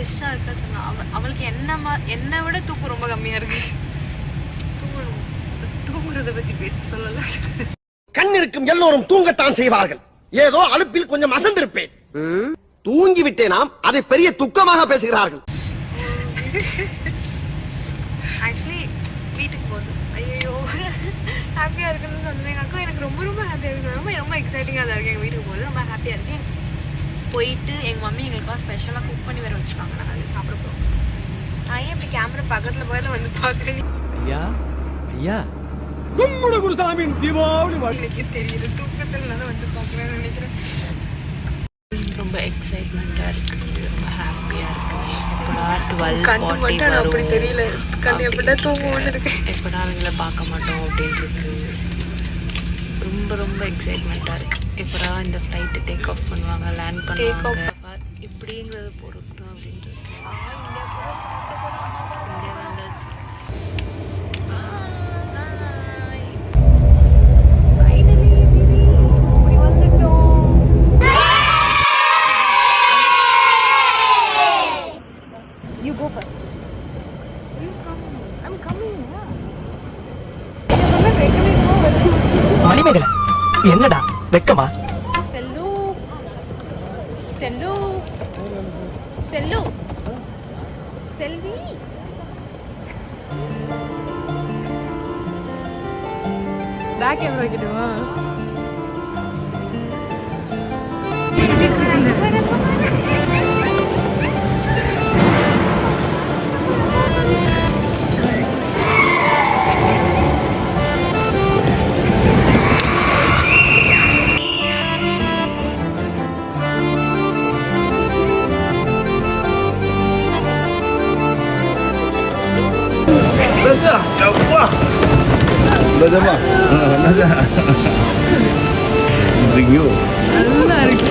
ஃப்ரெஷ்ஷாக இருக்கா சொன்னா அவளுக்கு என்னை விட தூக்கம் ரொம்ப கம்மியாக இருக்கு. தூங்குறத பற்றி பேச சொல்லல. கண் இருக்கும் எல்லோரும் தூங்கத்தான் செய்வார்கள். ஏதோ அலுப்பில் கொஞ்சம் அசந்திருப்பேன். தூங்கி விட்டேனாம், அதை பெரிய துக்கமாக பேசுகிறார்கள். ஆக்சுவலி வீட்டுக்கு போகுது. ஐயோ ஹாப்பியாக இருக்குன்னு சொன்னேன். எங்கள் அக்கா எனக்கு ரொம்ப ரொம்ப ஹாப்பியாக இருக்குது, ரொம்ப ரொம்ப எக்ஸைட்டிங்காக தான் இருக்குது. எங்கள் வீட்டுக்கு போகுது ரொம்ப ஹாப்பியாக இருக்கேன். போயிட்டு எங்கள் மம்மி எங்களுக்காக ஸ்பெஷலாக குக் பண்ணி வேறு வச்சுருக்காங்க. நாங்கள் அதை சாப்பிட போகிறோம். நான் ஏன் இப்படி கேமரா பக்கத்தில் வந்து பார்க்குறேன். ஐயா ஐயா கும்பிடு குருசாமியின் தீபாவளி எனக்கு தெரியுது, தூக்கத்தில் நான் வந்து பார்க்குறேன்னு நினைக்கிறேன். ரொம்ப எக்ஸைட்மெண்ட்டாக இருக்குது, ரொம்ப ஹாப்பியாக இருக்குது. கண்ணு மட்டும் அப்படி தெரியல, கண்ணு எப்படா தூங்குவோன்னு இருக்கு, எப்படா அவங்கள பார்க்க மாட்டோம் அப்படின்னு இருக்கு. ரொம்ப ரொம்ப எக்ஸைட்மெண்ட்டாக இருக்குது. எப்படா இந்த ஃப்ளைட்டு டேக் ஆஃப் பண்ணுவாங்க, லேண்ட் பண்ணுவாங்க இப்படிங்கிறது பொறுக்கணும் அப்படின்றது. இந்தியா வந்தாச்சு. You go first. You come. I'm coming. Manimekalai என்னடா வெக்கமா? செல்லு செல்லு செல்லு செல்வி. பேக் கேமரா வைக்கணுமா? நல்லா இருக்கு.